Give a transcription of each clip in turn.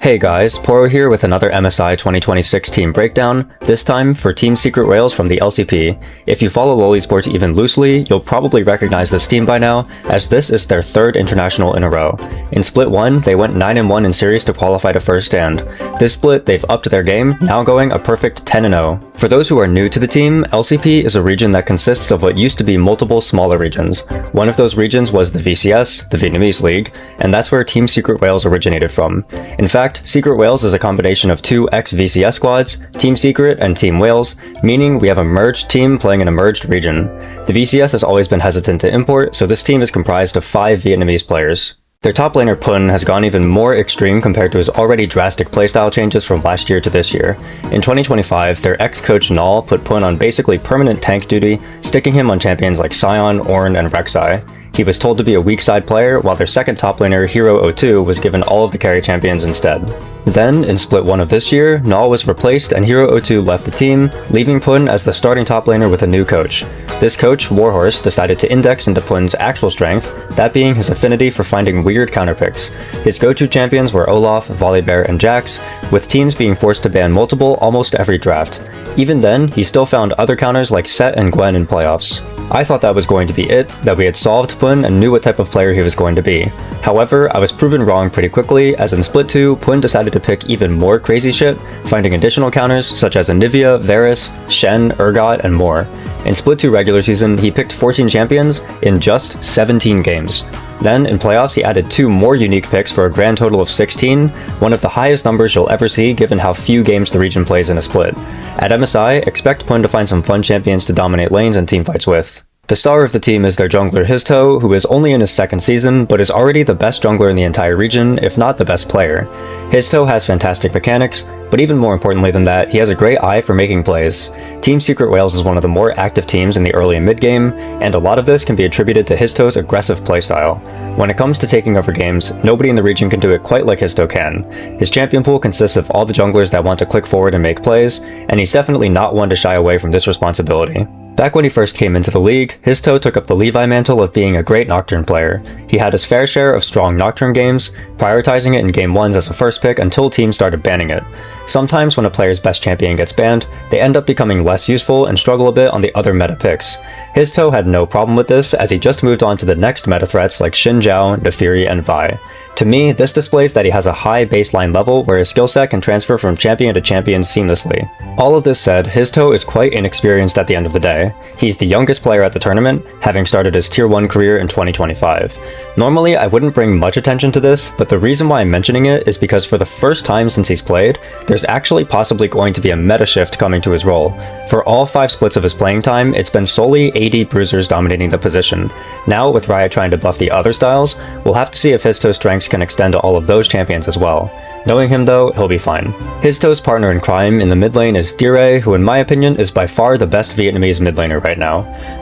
Hey guys, Poro here with another MSI 2026 team breakdown, this time for Team Secret Whales from the LCP. If you follow LoL Esports even loosely, you'll probably recognize this team by now, as this is their third international in a row. In Split 1, they went 9-1 in series to qualify to first stand. This split, they've upped their game, now going a perfect 10-0. For those who are new to the team, LCP is a region that consists of what used to be multiple smaller regions. One of those regions was the VCS, the Vietnamese League, and that's where Team Secret Whales originated from. In fact, Secret Whales is a combination of two ex-VCS squads, Team Secret and Team Whales, meaning we have a merged team playing in a merged region. The VCS has always been hesitant to import, so this team is comprised of 5 Vietnamese players. Their top laner Pun has gone even more extreme compared to his already drastic playstyle changes from last year to this year. In 2025, their ex-coach Null put Pun on basically permanent tank duty, sticking him on champions like Sion, Ornn, and Rek'Sai. He was told to be a weak side player, while their second top laner, Hero02, was given all of the carry champions instead. Then, in Split 1 of this year, Null was replaced and Hero02 left the team, leaving Pun as the starting top laner with a new coach. This coach, Warhorse, decided to index into Pun's actual strength, that being his affinity for finding weird counterpicks. His go-to champions were Olaf, Volibear, and Jax, with teams being forced to ban multiple almost every draft. Even then, he still found other counters like Set and Gwen in playoffs. I thought that was going to be it, that we had solved Pun and knew what type of player he was going to be. However, I was proven wrong pretty quickly, as in Split 2, Pun decided to pick even more crazy shit, finding additional counters such as Anivia, Varus, Shen, Urgot, and more. In Split 2 regular season, he picked 14 champions in just 17 games. Then, in playoffs, he added 2 more unique picks for a grand total of 16, one of the highest numbers you'll ever see given how few games the region plays in a split. At MSI, expect Pun to find some fun champions to dominate lanes and teamfights with. The star of the team is their jungler Histo, who is only in his second season, but is already the best jungler in the entire region, if not the best player. Histo has fantastic mechanics, but even more importantly than that, he has a great eye for making plays. Team Secret Whales is one of the more active teams in the early and mid-game, and a lot of this can be attributed to Histo's aggressive playstyle. When it comes to taking over games, nobody in the region can do it quite like Histo can. His champion pool consists of all the junglers that want to click forward and make plays, and he's definitely not one to shy away from this responsibility. Back when he first came into the league, Histo took up the Levi mantle of being a great Nocturne player. He had his fair share of strong Nocturne games, prioritizing it in Game 1s as a first pick until teams started banning it. Sometimes when a player's best champion gets banned, they end up becoming less useful and struggle a bit on the other meta picks. Histo had no problem with this, as he just moved on to the next meta threats like Xin Zhao, Naafiri, and Vi. To me, this displays that he has a high baseline level where his skill set can transfer from champion to champion seamlessly. All of this said, Histo is quite inexperienced at the end of the day. He's the youngest player at the tournament, having started his Tier 1 career in 2025. Normally, I wouldn't bring much attention to this, but the reason why I'm mentioning it is because for the first time since he's played, there's actually possibly going to be a meta shift coming to his role. For all 5 splits of his playing time, it's been solely AD bruisers dominating the position. Now, with Riot trying to buff the other styles, we'll have to see if Histo's strengths can extend to all of those champions as well. Knowing him though, he'll be fine. Histo's partner in crime in the mid lane is Dire, who in my opinion is by far the best Vietnamese mid laner right now.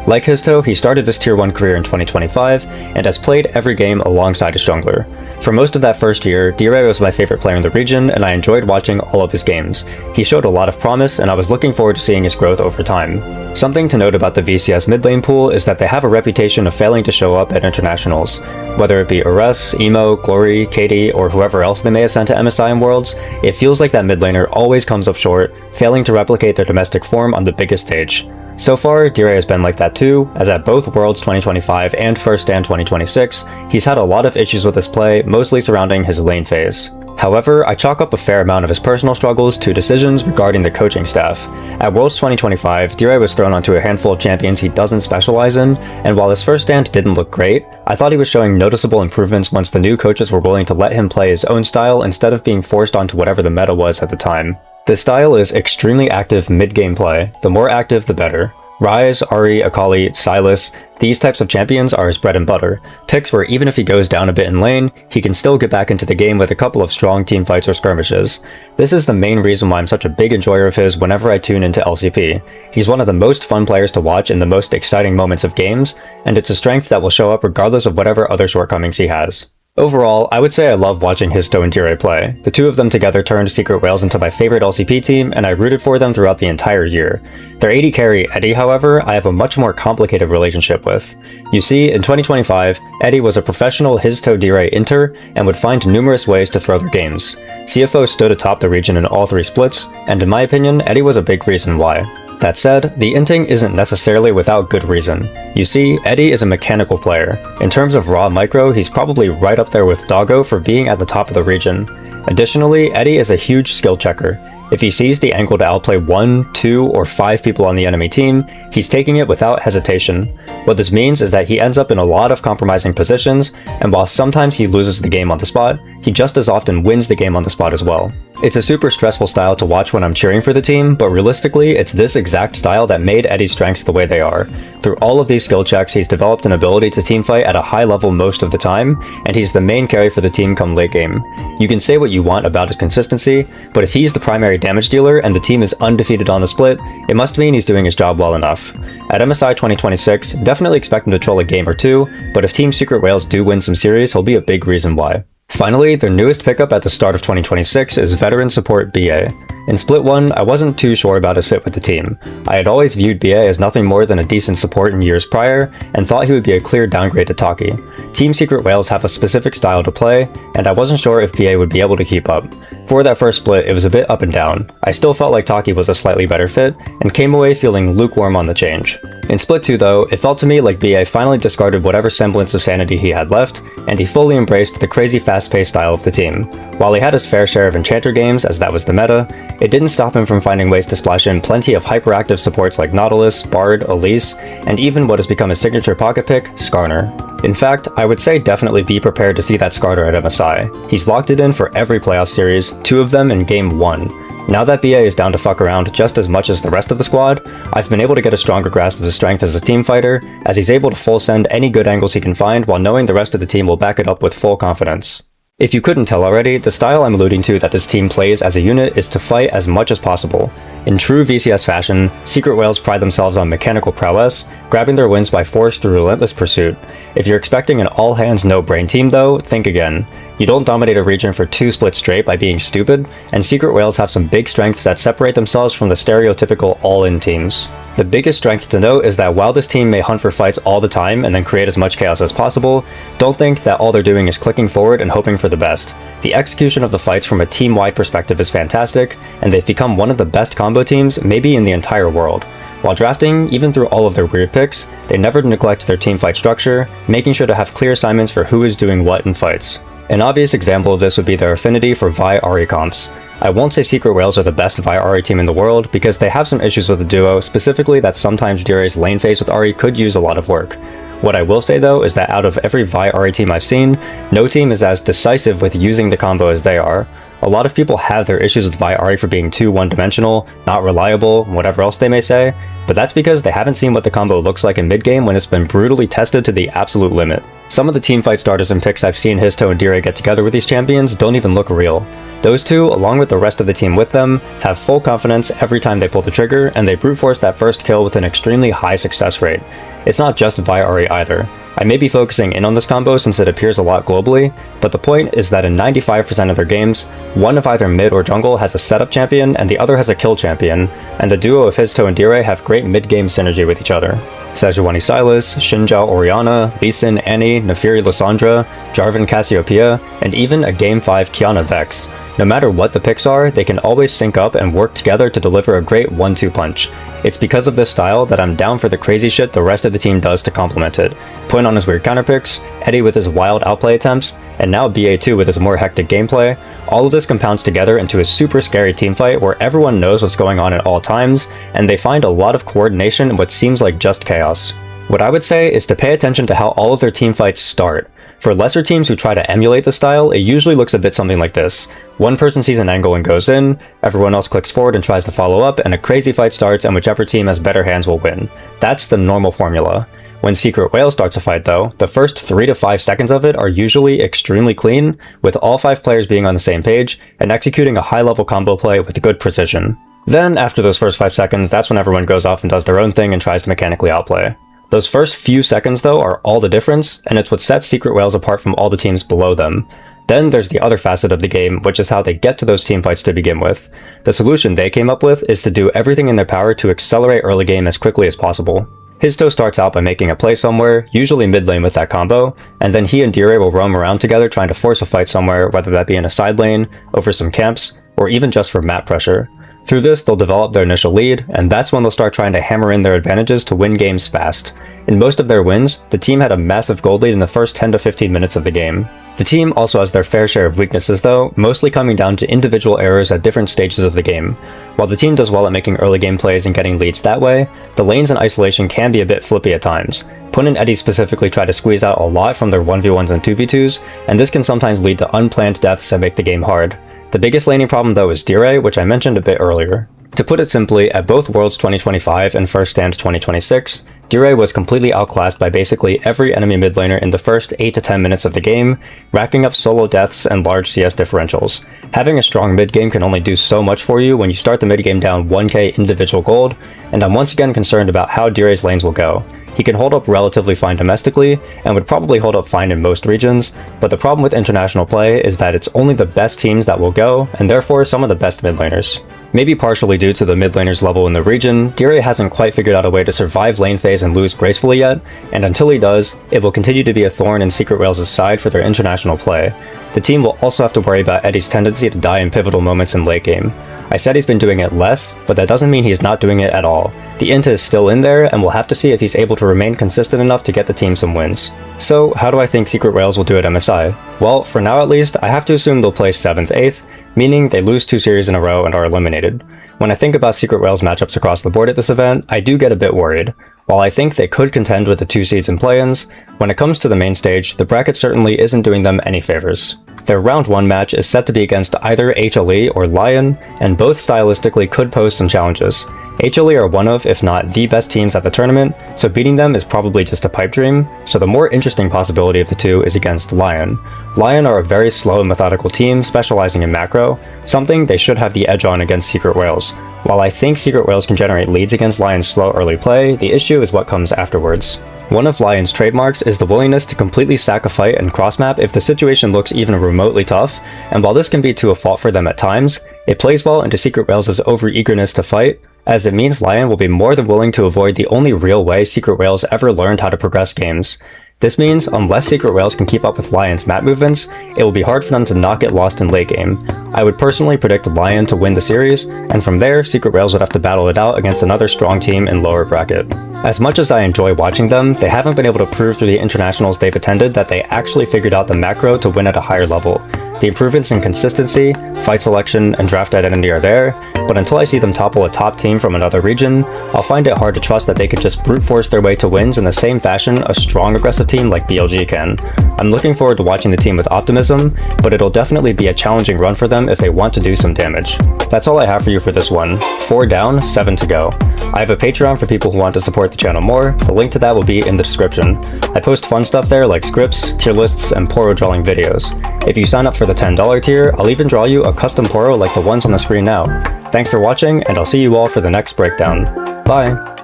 Like Histo, he started his Tier 1 career in 2025, and has played every game alongside his jungler. For most of that first year, Dire was my favorite player in the region, and I enjoyed watching all of his games. He showed a lot of promise, and I was looking forward to seeing his growth over time. Something to note about the VCS mid lane pool is that they have a reputation of failing to show up at internationals. Whether it be Ares, Emo, Glory, Katie, or whoever else they may have sent to MSI and Worlds, it feels like that mid laner always comes up short, failing to replicate their domestic form on the biggest stage. So far, Dire has been like that too, as at both Worlds 2025 and First Stand 2026, he's had a lot of issues with his play, mostly surrounding his lane phase. However, I chalk up a fair amount of his personal struggles to decisions regarding the coaching staff. At Worlds 2025, Dire was thrown onto a handful of champions he doesn't specialize in, and while his first stand didn't look great, I thought he was showing noticeable improvements once the new coaches were willing to let him play his own style instead of being forced onto whatever the meta was at the time. This style is extremely active mid-game play. The more active, the better. Ryze, Ahri, Akali, Sylas, these types of champions are his bread and butter. Picks where even if he goes down a bit in lane, he can still get back into the game with a couple of strong teamfights or skirmishes. This is the main reason why I'm such a big enjoyer of his whenever I tune into LCP. He's one of the most fun players to watch in the most exciting moments of games, and it's a strength that will show up regardless of whatever other shortcomings he has. Overall, I would say I love watching Histo and Dire play. The two of them together turned Secret Whales into my favorite LCP team, and I rooted for them throughout the entire year. Their AD carry, Eddie, however, I have a much more complicated relationship with. You see, in 2025, Eddie was a professional Histo Dire inter and would find numerous ways to throw their games. CFO stood atop the region in all three splits, and in my opinion, Eddie was a big reason why. That said, the inting isn't necessarily without good reason. You see, Eddie is a mechanical player. In terms of raw micro, he's probably right up there with Doggo for being at the top of the region. Additionally, Eddie is a huge skill checker. If he sees the angle to outplay 1, 2, or 5 people on the enemy team, he's taking it without hesitation. What this means is that he ends up in a lot of compromising positions, and while sometimes he loses the game on the spot, he just as often wins the game on the spot as well. It's a super stressful style to watch when I'm cheering for the team, but realistically, it's this exact style that made Eddie's strengths the way they are. Through all of these skill checks, he's developed an ability to teamfight at a high level most of the time, and he's the main carry for the team come late game. You can say what you want about his consistency, but if he's the primary damage dealer and the team is undefeated on the split, it must mean he's doing his job well enough. At MSI 2026, definitely expect him to troll a game or two, but if Team Secret Whales do win some series, he'll be a big reason why. Finally, their newest pickup at the start of 2026 is veteran support BA. In Split 1, I wasn't too sure about his fit with the team. I had always viewed BA as nothing more than a decent support in years prior, and thought he would be a clear downgrade to Taki. Team Secret Whales have a specific style to play, and I wasn't sure if BA would be able to keep up. For that first split, it was a bit up and down. I still felt like Taki was a slightly better fit, and came away feeling lukewarm on the change. In Split 2 though, it felt to me like BA finally discarded whatever semblance of sanity he had left, and he fully embraced the crazy fast-paced style of the team. While he had his fair share of Enchanter games, as that was the meta, it didn't stop him from finding ways to splash in plenty of hyperactive supports like Nautilus, Bard, Elise, and even what has become his signature pocket pick, Skarner. In fact, I would say definitely be prepared to see that Skarner at MSI. He's locked it in for every playoff series, 2 of them in Game 1. Now that BA is down to fuck around just as much as the rest of the squad, I've been able to get a stronger grasp of his strength as a team fighter, as he's able to full send any good angles he can find while knowing the rest of the team will back it up with full confidence. If you couldn't tell already, the style I'm alluding to that this team plays as a unit is to fight as much as possible. In true VCS fashion, Secret Whales pride themselves on mechanical prowess, grabbing their wins by force through relentless pursuit. If you're expecting an all-hands no-brain team though, think again. You don't dominate a region for 2 splits straight by being stupid, and Secret Whales have some big strengths that separate themselves from the stereotypical all-in teams. The biggest strength to note is that while this team may hunt for fights all the time and then create as much chaos as possible, don't think that all they're doing is clicking forward and hoping for the best. The execution of the fights from a team-wide perspective is fantastic, and they've become one of the best combo teams maybe in the entire world. While drafting, even through all of their weird picks, they never neglect their teamfight structure, making sure to have clear assignments for who is doing what in fights. An obvious example of this would be their affinity for Vi-Ahri comps. I won't say Secret Whales are the best Vi-Ahri team in the world, because they have some issues with the duo, specifically that sometimes Dire's lane phase with Ahri could use a lot of work. What I will say though is that out of every Vi-Ahri team I've seen, no team is as decisive with using the combo as they are. A lot of people have their issues with Vi-Ahri for being too one-dimensional, not reliable, whatever else they may say, but that's because they haven't seen what the combo looks like in mid-game when it's been brutally tested to the absolute limit. Some of the teamfight starters and picks I've seen Histo and Dire get together with these champions don't even look real. Those two, along with the rest of the team with them, have full confidence every time they pull the trigger, and they brute force that first kill with an extremely high success rate. It's not just Vi-Ahri either. I may be focusing in on this combo since it appears a lot globally, but the point is that in 95% of their games, one of either mid or jungle has a setup champion and the other has a kill champion, and the duo of Histo and Dire have great mid-game synergy with each other. Sejuani Silas, Xinjiao Orianna, Lee Sin Annie, Nefiri Lysandra, Jarvan Cassiopeia, and even a Game 5 Kiana Vex. No matter what the picks are, they can always sync up and work together to deliver a great 1-2 punch. It's because of this style that I'm down for the crazy shit the rest of the team does to complement it. Point on his weird counter picks, Eddie with his wild outplay attempts, and now BA2 with his more hectic gameplay. All of this compounds together into a super scary teamfight where everyone knows what's going on at all times, and they find a lot of coordination in what seems like just chaos. What I would say is to pay attention to how all of their teamfights start. For lesser teams who try to emulate the style, it usually looks a bit something like this. One person sees an angle and goes in, everyone else clicks forward and tries to follow up, and a crazy fight starts and whichever team has better hands will win. That's the normal formula. When Secret Whale starts a fight though, the first 3 to 5 seconds of it are usually extremely clean, with all 5 players being on the same page, and executing a high-level combo play with good precision. Then, after those first 5 seconds, that's when everyone goes off and does their own thing and tries to mechanically outplay. Those first few seconds though are all the difference, and it's what sets Secret Whales apart from all the teams below them. Then there's the other facet of the game, which is how they get to those team fights to begin with. The solution they came up with is to do everything in their power to accelerate early game as quickly as possible. Histo starts out by making a play somewhere, usually mid lane with that combo, and then he and Dire will roam around together trying to force a fight somewhere, whether that be in a side lane, over some camps, or even just for map pressure. Through this, they'll develop their initial lead, and that's when they'll start trying to hammer in their advantages to win games fast. In most of their wins, the team had a massive gold lead in the first 10 to 15 minutes of the game. The team also has their fair share of weaknesses though, mostly coming down to individual errors at different stages of the game. While the team does well at making early game plays and getting leads that way, the lanes in isolation can be a bit flippy at times. Pun and Eddie specifically try to squeeze out a lot from their 1v1s and 2v2s, and this can sometimes lead to unplanned deaths that make the game hard. The biggest laning problem though is Dire, which I mentioned a bit earlier. To put it simply, at both Worlds 2025 and First Stand 2026, Dire was completely outclassed by basically every enemy mid laner in the first 8 to 10 minutes of the game, racking up solo deaths and large CS differentials. Having a strong mid game can only do so much for you when you start the mid game down 1k individual gold, and I'm once again concerned about how Dire's lanes will go. He can hold up relatively fine domestically, and would probably hold up fine in most regions, but the problem with international play is that it's only the best teams that will go, and therefore some of the best mid laners. Maybe partially due to the mid laners level in the region, Dire hasn't quite figured out a way to survive lane phase and lose gracefully yet, and until he does, it will continue to be a thorn in Secret Whales' side for their international play. The team will also have to worry about Eddie's tendency to die in pivotal moments in late game. I said he's been doing it less, but that doesn't mean he's not doing it at all. The int is still in there, and we'll have to see if he's able to remain consistent enough to get the team some wins. So, how do I think Secret Whales will do at MSI? Well, for now at least, I have to assume they'll place 7th, 8th, meaning they lose 2 series in a row and are eliminated. When I think about Secret Whales matchups across the board at this event, I do get a bit worried. While I think they could contend with the 2 seeds and play-ins, when it comes to the main stage, the bracket certainly isn't doing them any favors. Their round 1 match is set to be against either HLE or Lion, and both stylistically could pose some challenges. HLE are one of, if not the best teams at the tournament, so beating them is probably just a pipe dream, so the more interesting possibility of the two is against Lion. Lion are a very slow and methodical team specializing in macro, something they should have the edge on against Secret Whales. While I think Secret Whales can generate leads against Lion's slow early play, the issue is what comes afterwards. One of Lion's trademarks is the willingness to completely sack a fight and cross-map if the situation looks even remotely tough, and while this can be to a fault for them at times, it plays well into Secret Whales' over-eagerness to fight, as it means Lion will be more than willing to avoid the only real way Secret Whales ever learned how to progress games. This means, unless Secret Whales can keep up with Lion's map movements, it will be hard for them to not get lost in late game. I would personally predict Lion to win the series, and from there, Secret Whales would have to battle it out against another strong team in lower bracket. As much as I enjoy watching them, they haven't been able to prove through the internationals they've attended that they actually figured out the macro to win at a higher level. The improvements in consistency, fight selection, and draft identity are there, but until I see them topple a top team from another region, I'll find it hard to trust that they could just brute force their way to wins in the same fashion a strong aggressive team like BLG can. I'm looking forward to watching the team with optimism, but it'll definitely be a challenging run for them if they want to do some damage. That's all I have for you for this one. 4 down, 7 to go. I have a Patreon for people who want to support the channel more, the link to that will be in the description. I post fun stuff there like scripts, tier lists, and Poro drawing videos. If you sign up for the $10 tier, I'll even draw you a custom Poro like the ones on the screen now. Thanks for watching, and I'll see you all for the next breakdown. Bye!